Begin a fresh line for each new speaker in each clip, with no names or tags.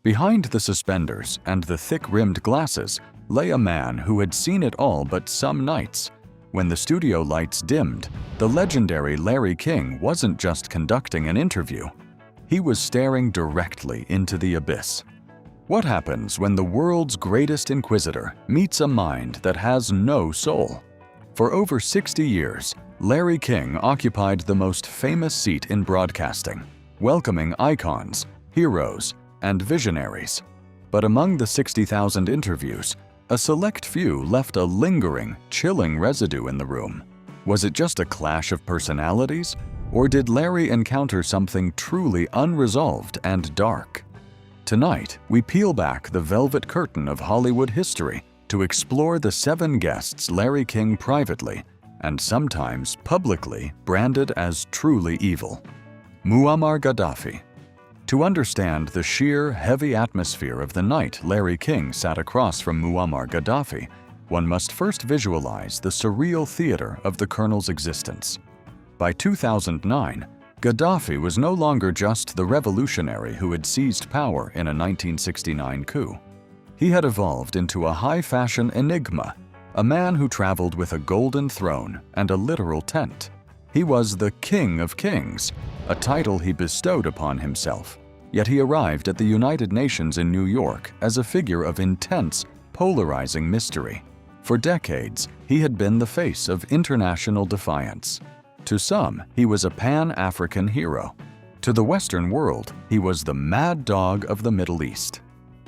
Behind the suspenders and the thick-rimmed glasses lay a man who had seen it all but some nights. When the studio lights dimmed, the legendary Larry King wasn't just conducting an interview. He was staring directly into the abyss. What happens when the world's greatest inquisitor meets a mind that has no soul? For over 60 years, Larry King occupied the most famous seat in broadcasting, welcoming icons, heroes, and visionaries. But among the 60,000 interviews, a select few left a lingering, chilling residue in the room. Was it just a clash of personalities, or did Larry encounter something truly unresolved and dark? Tonight, we peel back the velvet curtain of Hollywood history to explore the 7 guests Larry King privately, and sometimes publicly, branded as truly evil. Muammar Gaddafi. To understand the sheer, heavy atmosphere of the night Larry King sat across from Muammar Gaddafi, one must first visualize the surreal theater of the colonel's existence. By 2009, Gaddafi was no longer just the revolutionary who had seized power in a 1969 coup. He had evolved into a high-fashion enigma, a man who traveled with a golden throne and a literal tent. He was the King of Kings, a title he bestowed upon himself, yet he arrived at the United Nations in New York as a figure of intense, polarizing mystery. For decades, he had been the face of international defiance. To some, he was a Pan-African hero. To the Western world, he was the mad dog of the Middle East.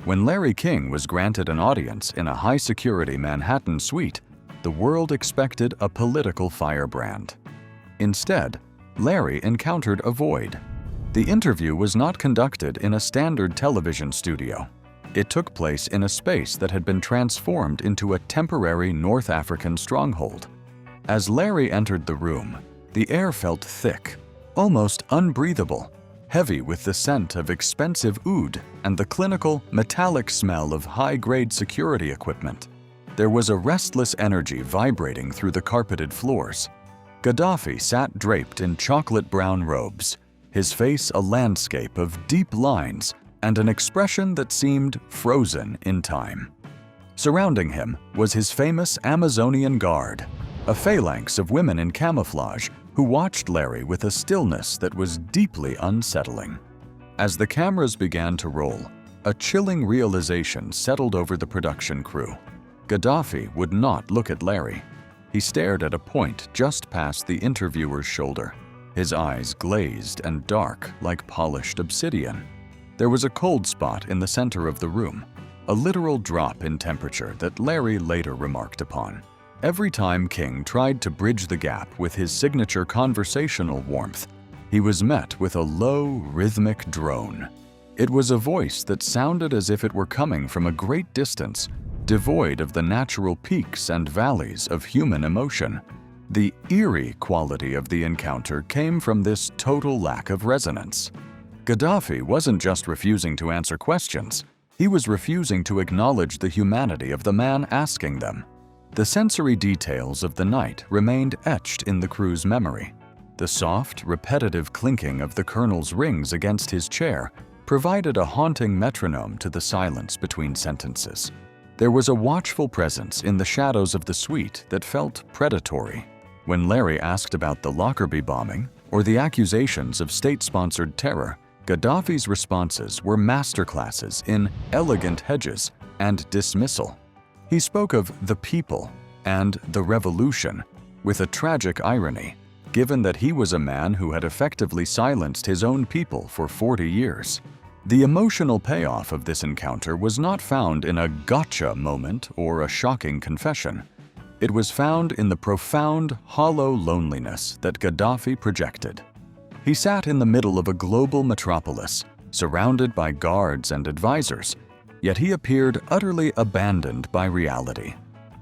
When Larry King was granted an audience in a high-security Manhattan suite, the world expected a political firebrand. Instead, Larry encountered a void. The interview was not conducted in a standard television studio. It took place in a space that had been transformed into a temporary North African stronghold. As Larry entered the room, the air felt thick, almost unbreathable, heavy with the scent of expensive oud and the clinical, metallic smell of high-grade security equipment. There was a restless energy vibrating through the carpeted floors. Gaddafi sat draped in chocolate-brown robes, his face a landscape of deep lines and an expression that seemed frozen in time. Surrounding him was his famous Amazonian guard, a phalanx of women in camouflage who watched Larry with a stillness that was deeply unsettling. As the cameras began to roll, a chilling realization settled over the production crew. Gaddafi would not look at Larry. He stared at a point just past the interviewer's shoulder, his eyes glazed and dark like polished obsidian. There was a cold spot in the center of the room, a literal drop in temperature that Larry later remarked upon. Every time King tried to bridge the gap with his signature conversational warmth, he was met with a low, rhythmic drone. It was a voice that sounded as if it were coming from a great distance, devoid of the natural peaks and valleys of human emotion. The eerie quality of the encounter came from this total lack of resonance. Gaddafi wasn't just refusing to answer questions, he was refusing to acknowledge the humanity of the man asking them. The sensory details of the night remained etched in the crew's memory. The soft, repetitive clinking of the colonel's rings against his chair provided a haunting metronome to the silence between sentences. There was a watchful presence in the shadows of the suite that felt predatory. When Larry asked about the Lockerbie bombing or the accusations of state-sponsored terror, Gaddafi's responses were masterclasses in elegant hedges and dismissal. He spoke of the people and the revolution with a tragic irony, given that he was a man who had effectively silenced his own people for 40 years. The emotional payoff of this encounter was not found in a gotcha moment or a shocking confession. It was found in the profound, hollow loneliness that Gaddafi projected. He sat in the middle of a global metropolis, surrounded by guards and advisors, yet he appeared utterly abandoned by reality.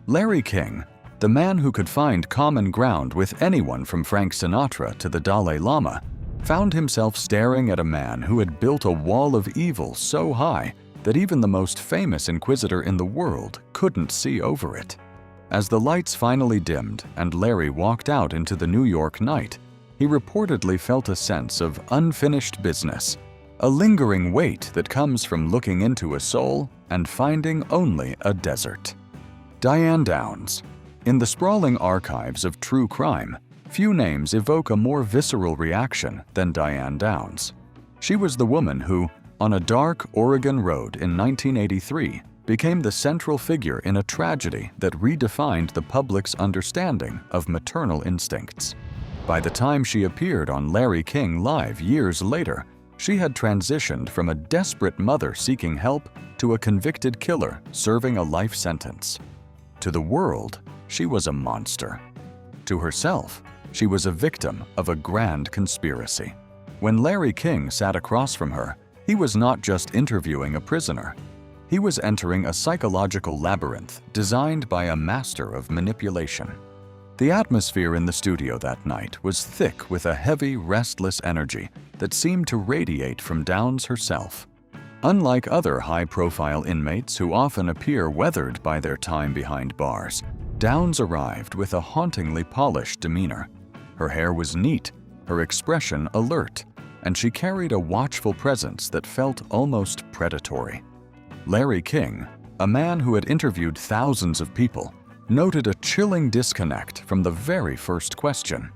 Larry King, the man who could find common ground with anyone from Frank Sinatra to the Dalai Lama, found himself staring at a man who had built a wall of evil so high that even the most famous inquisitor in the world couldn't see over it. As the lights finally dimmed and Larry walked out into the New York night, he reportedly felt a sense of unfinished business, a lingering weight that comes from looking into a soul and finding only a desert. Diane Downs. In the sprawling archives of true crime, few names evoke a more visceral reaction than Diane Downs. She was the woman who, on a dark Oregon road in 1983, became the central figure in a tragedy that redefined the public's understanding of maternal instincts. By the time she appeared on Larry King Live years later, she had transitioned from a desperate mother seeking help to a convicted killer serving a life sentence. To the world, she was a monster. To herself, she was a victim of a grand conspiracy. When Larry King sat across from her, he was not just interviewing a prisoner. He was entering a psychological labyrinth designed by a master of manipulation. The atmosphere in the studio that night was thick with a heavy, restless energy that seemed to radiate from Downs herself. Unlike other high-profile inmates who often appear weathered by their time behind bars, Downs arrived with a hauntingly polished demeanor. Her hair was neat, her expression alert, and she carried a watchful presence that felt almost predatory. Larry King, a man who had interviewed thousands of people, noted a chilling disconnect from the very first question.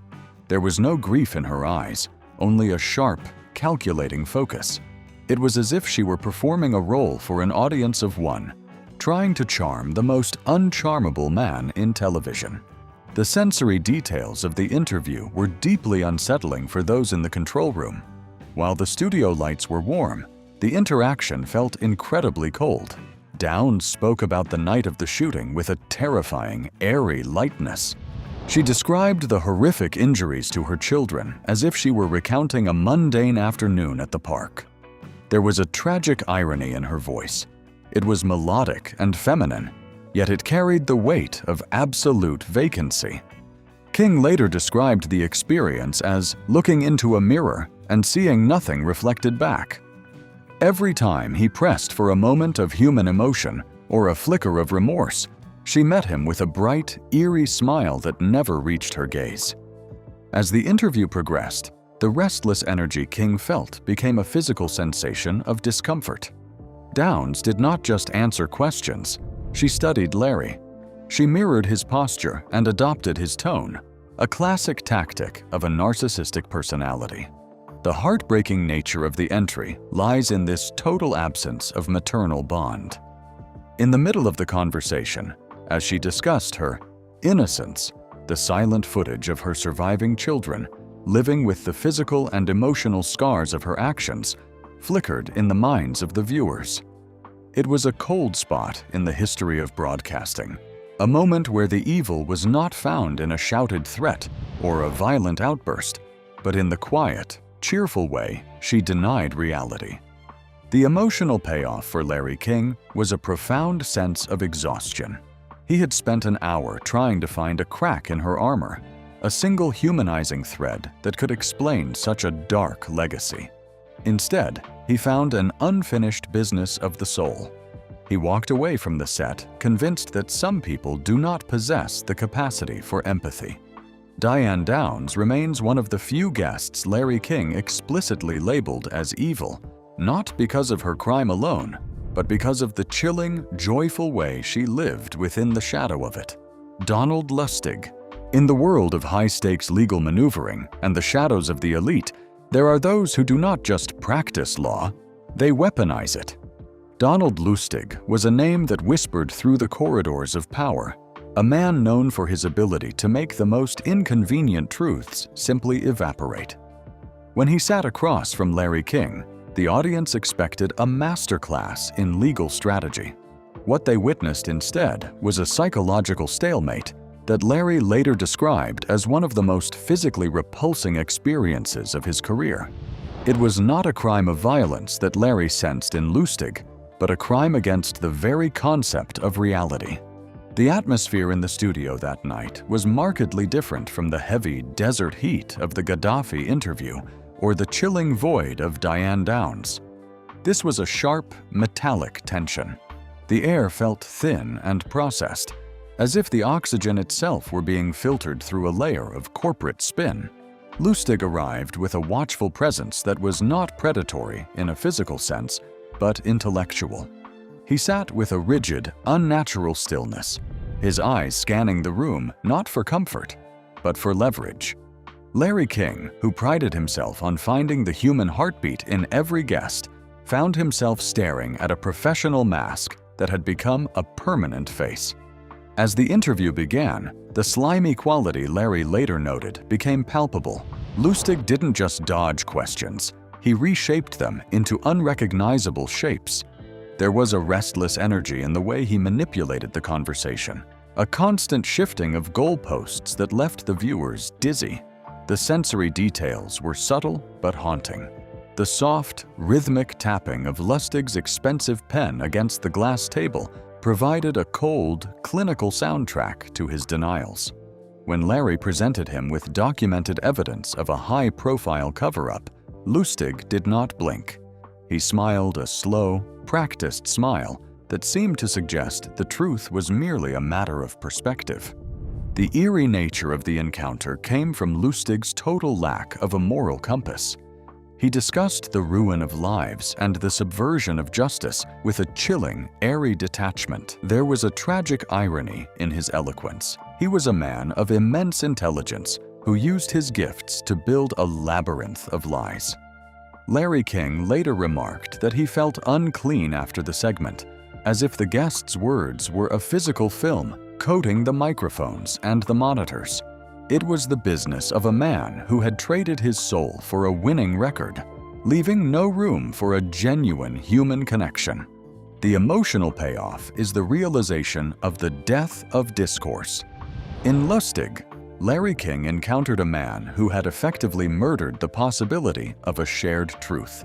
There was no grief in her eyes, only a sharp, calculating focus. It was as if she were performing a role for an audience of one, trying to charm the most uncharmable man in television. The sensory details of the interview were deeply unsettling for those in the control room. While the studio lights were warm, the interaction felt incredibly cold. Downs spoke about the night of the shooting with a terrifying, airy lightness. She described the horrific injuries to her children as if she were recounting a mundane afternoon at the park. There was a tragic irony in her voice. It was melodic and feminine, yet it carried the weight of absolute vacancy. King later described the experience as looking into a mirror and seeing nothing reflected back. Every time he pressed for a moment of human emotion or a flicker of remorse, she met him with a bright, eerie smile that never reached her gaze. As the interview progressed, the restless energy King felt became a physical sensation of discomfort. Downs did not just answer questions, she studied Larry. She mirrored his posture and adopted his tone, a classic tactic of a narcissistic personality. The heartbreaking nature of the entry lies in this total absence of maternal bond. In the middle of the conversation, as she discussed her innocence, the silent footage of her surviving children, living with the physical and emotional scars of her actions, flickered in the minds of the viewers. It was a cold spot in the history of broadcasting, a moment where the evil was not found in a shouted threat or a violent outburst, but in the quiet, cheerful way she denied reality. The emotional payoff for Larry King was a profound sense of exhaustion. He had spent an hour trying to find a crack in her armor, a single humanizing thread that could explain such a dark legacy. Instead, he found an unfinished business of the soul. He walked away from the set, convinced that some people do not possess the capacity for empathy. Diane Downs remains one of the few guests Larry King explicitly labeled as evil, not because of her crime alone, but because of the chilling, joyful way she lived within the shadow of it. Donald Lustig. In the world of high-stakes legal maneuvering and the shadows of the elite, there are those who do not just practice law, they weaponize it. Donald Lustig was a name that whispered through the corridors of power, a man known for his ability to make the most inconvenient truths simply evaporate. When he sat across from Larry King, the audience expected a masterclass in legal strategy. What they witnessed instead was a psychological stalemate that Larry later described as one of the most physically repulsing experiences of his career. It was not a crime of violence that Larry sensed in Lustig, but a crime against the very concept of reality. The atmosphere in the studio that night was markedly different from the heavy desert heat of the Gaddafi interview or the chilling void of Diane Downs. This was a sharp, metallic tension. The air felt thin and processed, as if the oxygen itself were being filtered through a layer of corporate spin. Lustig arrived with a watchful presence that was not predatory in a physical sense, but intellectual. He sat with a rigid, unnatural stillness, his eyes scanning the room not for comfort, but for leverage. Larry King, who prided himself on finding the human heartbeat in every guest, found himself staring at a professional mask that had become a permanent face. As the interview began, the slimy quality Larry later noted became palpable. Lustig didn't just dodge questions, he reshaped them into unrecognizable shapes. There was a restless energy in the way he manipulated the conversation, a constant shifting of goalposts that left the viewers dizzy. The sensory details were subtle but haunting. The soft, rhythmic tapping of Lustig's expensive pen against the glass table provided a cold, clinical soundtrack to his denials. When Larry presented him with documented evidence of a high-profile cover-up, Lustig did not blink. He smiled a slow, practiced smile that seemed to suggest the truth was merely a matter of perspective. The eerie nature of the encounter came from Lustig's total lack of a moral compass. He discussed the ruin of lives and the subversion of justice with a chilling, airy detachment. There was a tragic irony in his eloquence. He was a man of immense intelligence who used his gifts to build a labyrinth of lies. Larry King later remarked that he felt unclean after the segment, as if the guests' words were a physical film coating the microphones and the monitors. It was the business of a man who had traded his soul for a winning record, leaving no room for a genuine human connection. The emotional payoff is the realization of the death of discourse. In Lustig, Larry King encountered a man who had effectively murdered the possibility of a shared truth.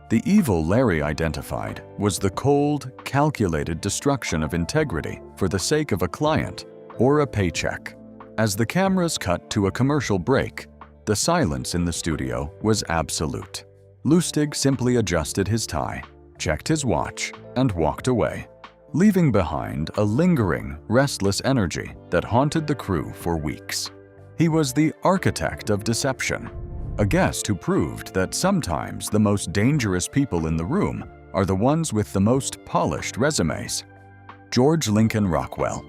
The evil Larry identified was the cold, calculated destruction of integrity for the sake of a client or a paycheck. As the cameras cut to a commercial break, the silence in the studio was absolute. Lustig simply adjusted his tie, checked his watch, and walked away, leaving behind a lingering, restless energy that haunted the crew for weeks. He was the architect of deception, a guest who proved that sometimes the most dangerous people in the room are the ones with the most polished resumes. George Lincoln Rockwell.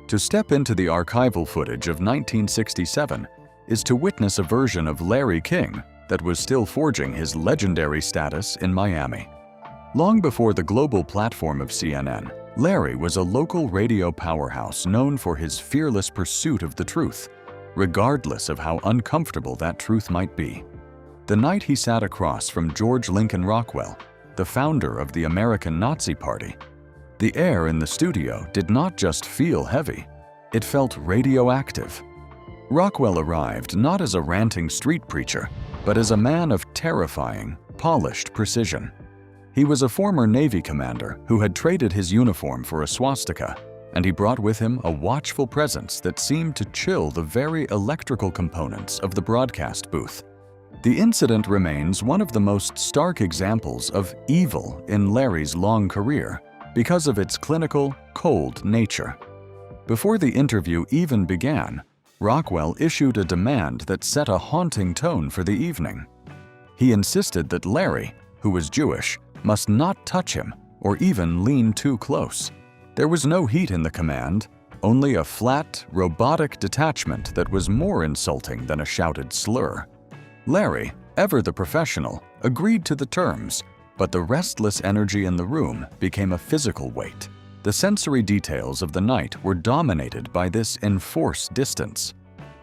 To step into the archival footage of 1967 is to witness a version of Larry King that was still forging his legendary status in Miami. Long before the global platform of CNN, Larry was a local radio powerhouse known for his fearless pursuit of the truth, regardless of how uncomfortable that truth might be. The night he sat across from George Lincoln Rockwell, the founder of the American Nazi Party, the air in the studio did not just feel heavy, it felt radioactive. Rockwell arrived not as a ranting street preacher, but as a man of terrifying, polished precision. He was a former Navy commander who had traded his uniform for a swastika, and he brought with him a watchful presence that seemed to chill the very electrical components of the broadcast booth. The incident remains one of the most stark examples of evil in Larry's long career because of its clinical, cold nature. Before the interview even began, Rockwell issued a demand that set a haunting tone for the evening. He insisted that Larry, who was Jewish, must not touch him or even lean too close. There was no heat in the command, only a flat, robotic detachment that was more insulting than a shouted slur. Larry, ever the professional, agreed to the terms, but the restless energy in the room became a physical weight. The sensory details of the night were dominated by this enforced distance.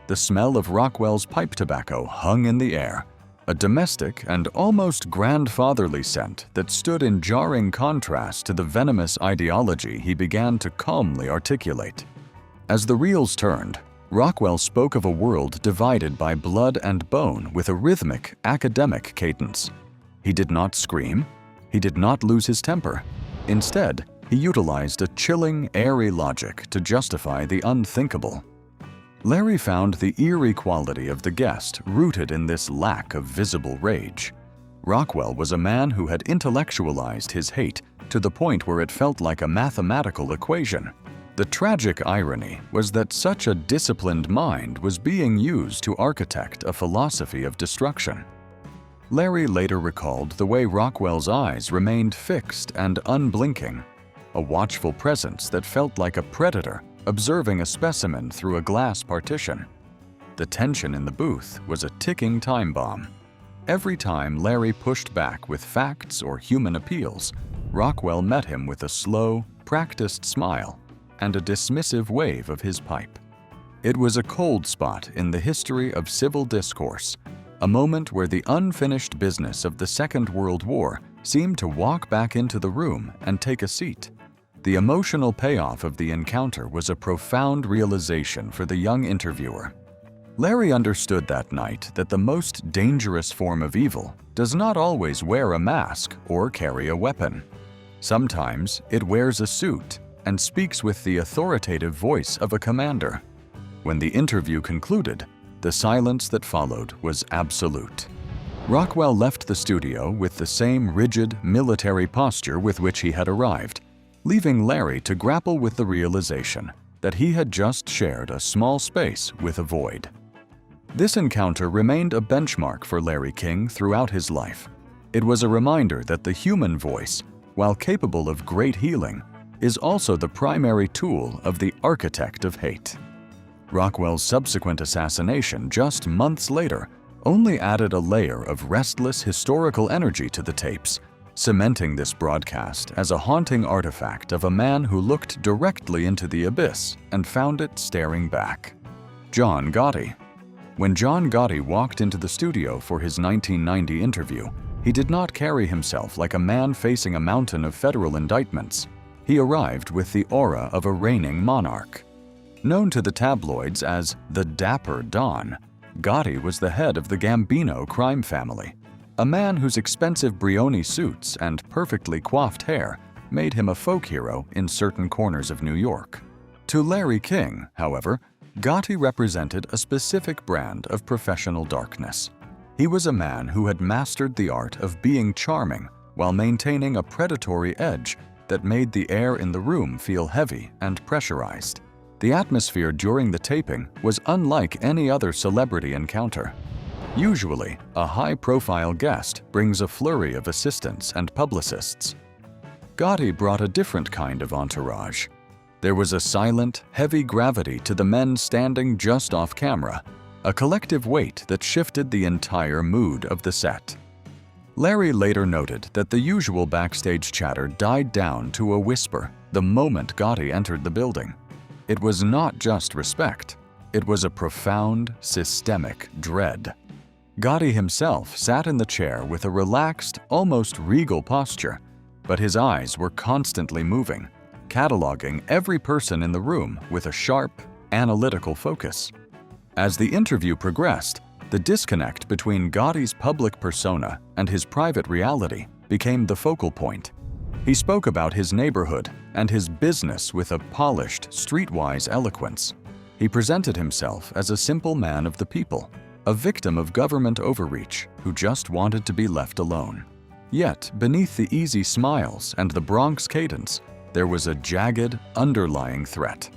The smell of Rockwell's pipe tobacco hung in the air, a domestic and almost grandfatherly scent that stood in jarring contrast to the venomous ideology he began to calmly articulate. As the reels turned, Rockwell spoke of a world divided by blood and bone with a rhythmic, academic cadence. He did not scream. He did not lose his temper. Instead, he utilized a chilling, airy logic to justify the unthinkable. Larry found the eerie quality of the guest rooted in this lack of visible rage. Rockwell was a man who had intellectualized his hate to the point where it felt like a mathematical equation. The tragic irony was that such a disciplined mind was being used to architect a philosophy of destruction. Larry later recalled the way Rockwell's eyes remained fixed and unblinking, a watchful presence that felt like a predator observing a specimen through a glass partition. The tension in the booth was a ticking time bomb. Every time Larry pushed back with facts or human appeals, Rockwell met him with a slow, practiced smile and a dismissive wave of his pipe. It was a cold spot in the history of civil discourse, a moment where the unfinished business of the Second World War seemed to walk back into the room and take a seat. The emotional payoff of the encounter was a profound realization for the young interviewer. Larry understood that night that the most dangerous form of evil does not always wear a mask or carry a weapon. Sometimes it wears a suit and speaks with the authoritative voice of a commander. When the interview concluded, the silence that followed was absolute. Rockwell left the studio with the same rigid, military posture with which he had arrived, leaving Larry to grapple with the realization that he had just shared a small space with a void. This encounter remained a benchmark for Larry King throughout his life. It was a reminder that the human voice, while capable of great healing, is also the primary tool of the architect of hate. Rockwell's subsequent assassination just months later only added a layer of restless historical energy to the tapes, cementing this broadcast as a haunting artifact of a man who looked directly into the abyss and found it staring back. John Gotti. When John Gotti walked into the studio for his 1990 interview, he did not carry himself like a man facing a mountain of federal indictments. He arrived with the aura of a reigning monarch. Known to the tabloids as the Dapper Don, Gotti was the head of the Gambino crime family, a man whose expensive Brioni suits and perfectly coiffed hair made him a folk hero in certain corners of New York. To Larry King, however, Gotti represented a specific brand of professional darkness. He was a man who had mastered the art of being charming while maintaining a predatory edge that made the air in the room feel heavy and pressurized. The atmosphere during the taping was unlike any other celebrity encounter. Usually, a high-profile guest brings a flurry of assistants and publicists. Gotti brought a different kind of entourage. There was a silent, heavy gravity to the men standing just off camera, a collective weight that shifted the entire mood of the set. Larry later noted that the usual backstage chatter died down to a whisper the moment Gotti entered the building. It was not just respect, it was a profound, systemic dread. Gotti himself sat in the chair with a relaxed, almost regal posture, but his eyes were constantly moving, cataloging every person in the room with a sharp, analytical focus. As the interview progressed, the disconnect between Gotti's public persona and his private reality became the focal point. He spoke about his neighborhood and his business with a polished, streetwise eloquence. He presented himself as a simple man of the people, a victim of government overreach who just wanted to be left alone. Yet, beneath the easy smiles and the Bronx cadence, there was a jagged, underlying threat.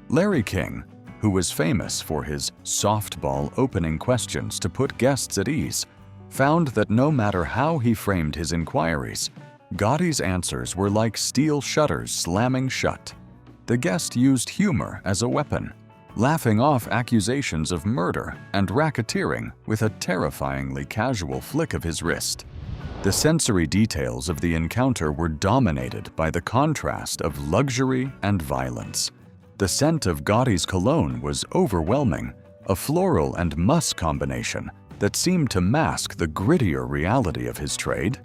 Larry King, who was famous for his softball opening questions to put guests at ease, found that no matter how he framed his inquiries, Gotti's answers were like steel shutters slamming shut. The guest used humor as a weapon, laughing off accusations of murder and racketeering with a terrifyingly casual flick of his wrist. The sensory details of the encounter were dominated by the contrast of luxury and violence. The scent of Gotti's cologne was overwhelming, a floral and musk combination that seemed to mask the grittier reality of his trade.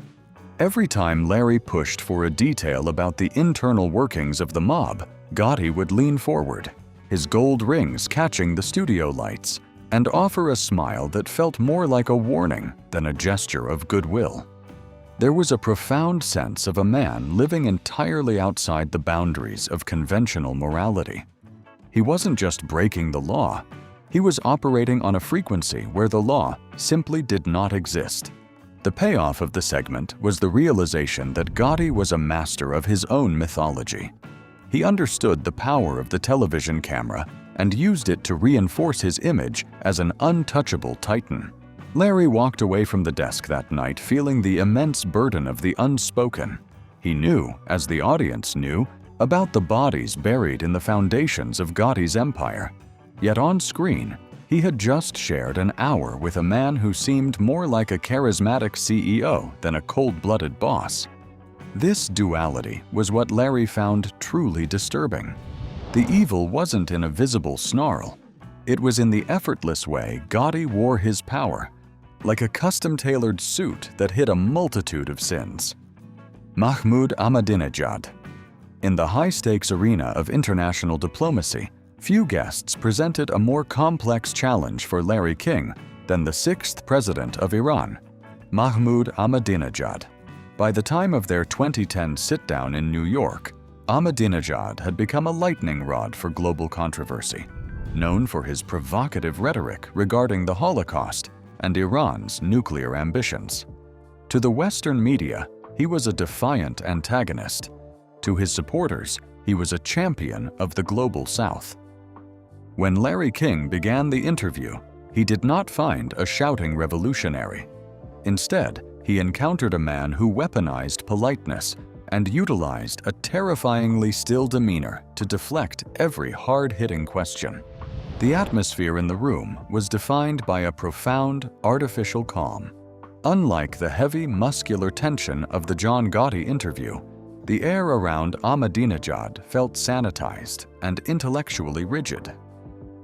Every time Larry pushed for a detail about the internal workings of the mob, Gotti would lean forward, his gold rings catching the studio lights, and offer a smile that felt more like a warning than a gesture of goodwill. There was a profound sense of a man living entirely outside the boundaries of conventional morality. He wasn't just breaking the law, he was operating on a frequency where the law simply did not exist. The payoff of the segment was the realization that Gotti was a master of his own mythology. He understood the power of the television camera and used it to reinforce his image as an untouchable titan. Larry walked away from the desk that night feeling the immense burden of the unspoken. He knew, as the audience knew, about the bodies buried in the foundations of Gotti's empire. Yet on screen, he had just shared an hour with a man who seemed more like a charismatic CEO than a cold-blooded boss. This duality was what Larry found truly disturbing. The evil wasn't in a visible snarl. It was in the effortless way Gotti wore his power, like a custom-tailored suit that hid a multitude of sins. Mahmoud Ahmadinejad. In the high-stakes arena of international diplomacy, few guests presented a more complex challenge for Larry King than the sixth president of Iran, Mahmoud Ahmadinejad. By the time of their 2010 sit-down in New York, Ahmadinejad had become a lightning rod for global controversy, known for his provocative rhetoric regarding the Holocaust and Iran's nuclear ambitions. To the Western media, he was a defiant antagonist. To his supporters, he was a champion of the global South. When Larry King began the interview, he did not find a shouting revolutionary. Instead, he encountered a man who weaponized politeness and utilized a terrifyingly still demeanor to deflect every hard-hitting question. The atmosphere in the room was defined by a profound, artificial calm. Unlike the heavy, muscular tension of the John Gotti interview, the air around Ahmadinejad felt sanitized and intellectually rigid.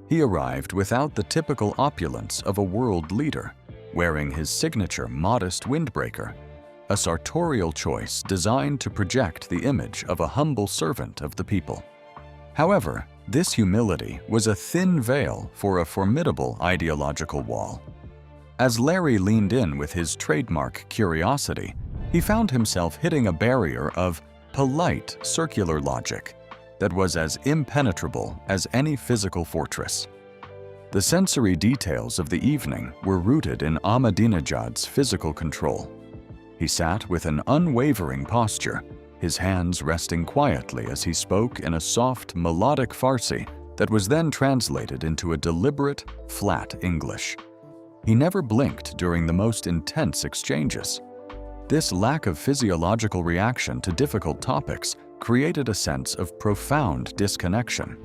He arrived without the typical opulence of a world leader, wearing his signature modest windbreaker, a sartorial choice designed to project the image of a humble servant of the people. However, this humility was a thin veil for a formidable ideological wall. As Larry leaned in with his trademark curiosity, he found himself hitting a barrier of polite circular logic that was as impenetrable as any physical fortress. The sensory details of the evening were rooted in Ahmadinejad's physical control. He sat with an unwavering posture, his hands resting quietly as he spoke in a soft, melodic Farsi that was then translated into a deliberate, flat English. He never blinked during the most intense exchanges. This lack of physiological reaction to difficult topics created a sense of profound disconnection.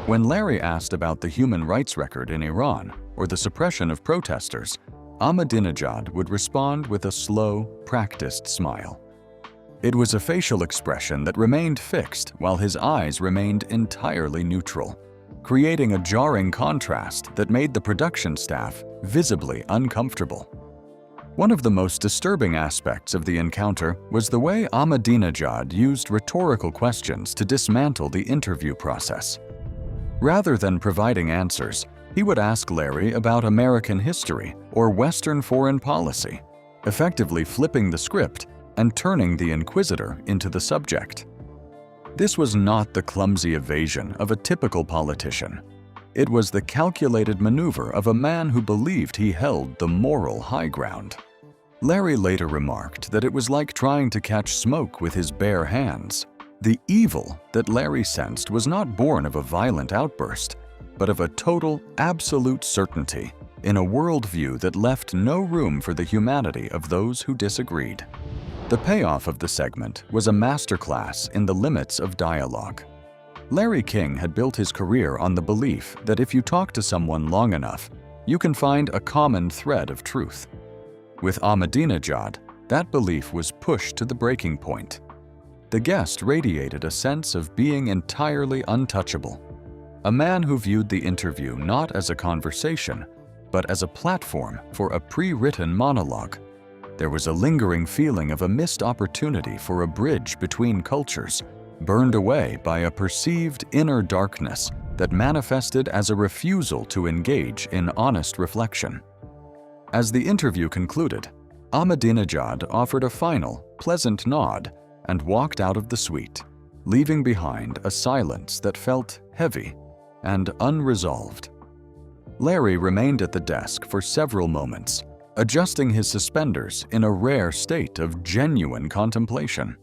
When Larry asked about the human rights record in Iran or the suppression of protesters, Ahmadinejad would respond with a slow, practiced smile. It was a facial expression that remained fixed while his eyes remained entirely neutral, creating a jarring contrast that made the production staff visibly uncomfortable. One of the most disturbing aspects of the encounter was the way Ahmadinejad used rhetorical questions to dismantle the interview process. Rather than providing answers, he would ask Larry about American history or Western foreign policy, effectively flipping the script and turning the inquisitor into the subject. This was not the clumsy evasion of a typical politician. It was the calculated maneuver of a man who believed he held the moral high ground. Larry later remarked that it was like trying to catch smoke with his bare hands. The evil that Larry sensed was not born of a violent outburst, but of a total, absolute certainty in a worldview that left no room for the humanity of those who disagreed. The payoff of the segment was a masterclass in the limits of dialogue. Larry King had built his career on the belief that if you talk to someone long enough, you can find a common thread of truth. With Ahmadinejad, that belief was pushed to the breaking point. The guest radiated a sense of being entirely untouchable, a man who viewed the interview not as a conversation, but as a platform for a pre-written monologue. There was a lingering feeling of a missed opportunity for a bridge between cultures, burned away by a perceived inner darkness that manifested as a refusal to engage in honest reflection. As the interview concluded, Ahmadinejad offered a final, pleasant nod and walked out of the suite, leaving behind a silence that felt heavy and unresolved. Larry remained at the desk for several moments, adjusting his suspenders in a rare state of genuine contemplation.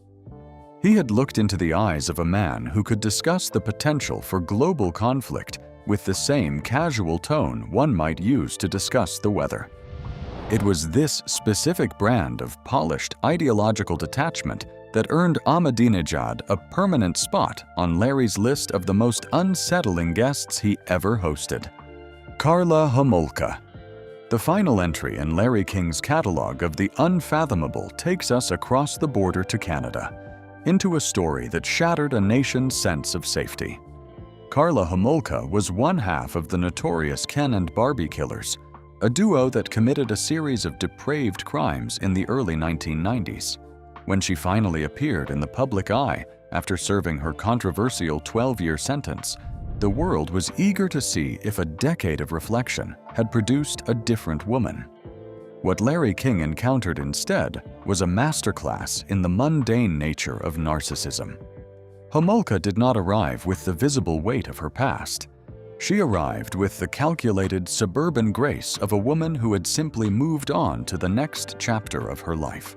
He had looked into the eyes of a man who could discuss the potential for global conflict with the same casual tone one might use to discuss the weather. It was this specific brand of polished ideological detachment that earned Ahmadinejad a permanent spot on Larry's list of the most unsettling guests he ever hosted. Carla Homolka. The final entry in Larry King's catalog of the unfathomable takes us across the border to Canada, into a story that shattered a nation's sense of safety. Carla Homolka was one half of the notorious Ken and Barbie killers, a duo that committed a series of depraved crimes in the early 1990s. When she finally appeared in the public eye after serving her controversial 12-year sentence, the world was eager to see if a decade of reflection had produced a different woman. What Larry King encountered instead was a masterclass in the mundane nature of narcissism. Homolka did not arrive with the visible weight of her past. She arrived with the calculated suburban grace of a woman who had simply moved on to the next chapter of her life.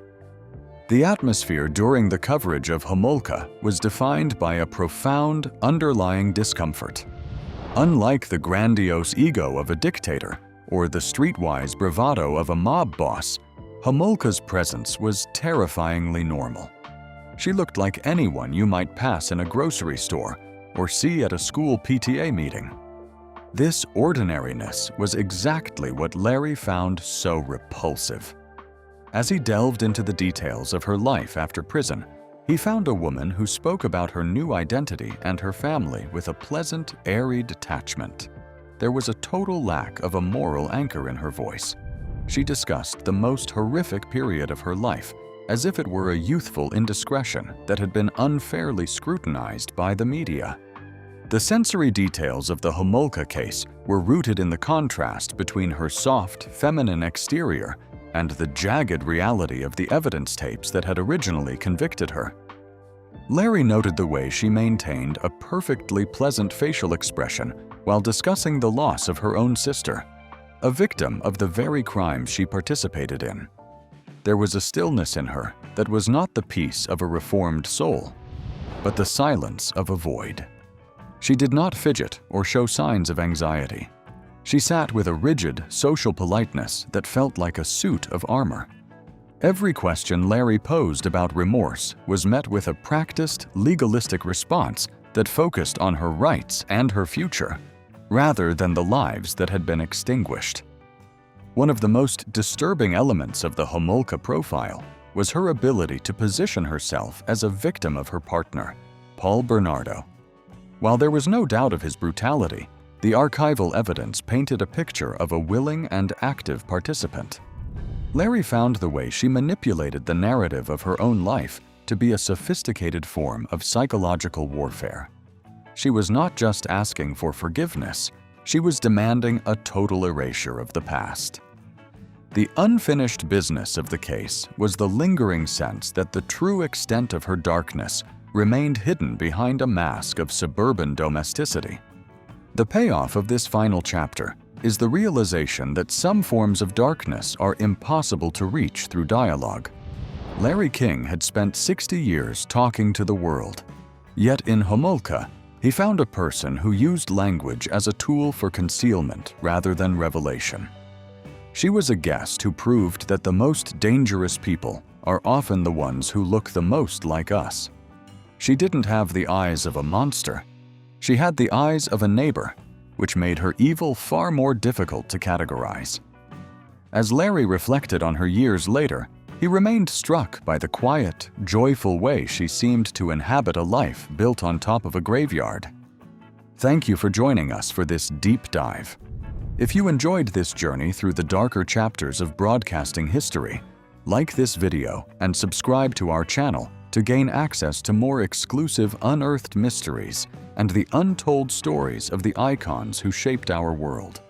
The atmosphere during the coverage of Homolka was defined by a profound, underlying discomfort. Unlike the grandiose ego of a dictator or the streetwise bravado of a mob boss, Homolka's presence was terrifyingly normal. She looked like anyone you might pass in a grocery store or see at a school PTA meeting. This ordinariness was exactly what Larry found so repulsive. As he delved into the details of her life after prison, he found a woman who spoke about her new identity and her family with a pleasant, airy detachment. There was a total lack of a moral anchor in her voice. She discussed the most horrific period of her life as if it were a youthful indiscretion that had been unfairly scrutinized by the media. The sensory details of the Homolka case were rooted in the contrast between her soft, feminine exterior and the jagged reality of the evidence tapes that had originally convicted her. Larry noted the way she maintained a perfectly pleasant facial expression while discussing the loss of her own sister, a victim of the very crimes she participated in. There was a stillness in her that was not the peace of a reformed soul, but the silence of a void. She did not fidget or show signs of anxiety. She sat with a rigid, social politeness that felt like a suit of armor. Every question Larry posed about remorse was met with a practiced, legalistic response that focused on her rights and her future, rather than the lives that had been extinguished. One of the most disturbing elements of the Homolka profile was her ability to position herself as a victim of her partner, Paul Bernardo. While there was no doubt of his brutality, the archival evidence painted a picture of a willing and active participant. Larry found the way she manipulated the narrative of her own life to be a sophisticated form of psychological warfare. She was not just asking for forgiveness, she was demanding a total erasure of the past. The unfinished business of the case was the lingering sense that the true extent of her darkness remained hidden behind a mask of suburban domesticity. The payoff of this final chapter is the realization that some forms of darkness are impossible to reach through dialogue. Larry King had spent 60 years talking to the world. Yet in Homolka, he found a person who used language as a tool for concealment rather than revelation. She was a guest who proved that the most dangerous people are often the ones who look the most like us. She didn't have the eyes of a monster. She had the eyes of a neighbor, which made her evil far more difficult to categorize. As Larry reflected on her years later, he remained struck by the quiet, joyful way she seemed to inhabit a life built on top of a graveyard. Thank you for joining us for this deep dive. If you enjoyed this journey through the darker chapters of broadcasting history, like this video and subscribe to our channel to gain access to more exclusive unearthed mysteries and the untold stories of the icons who shaped our world.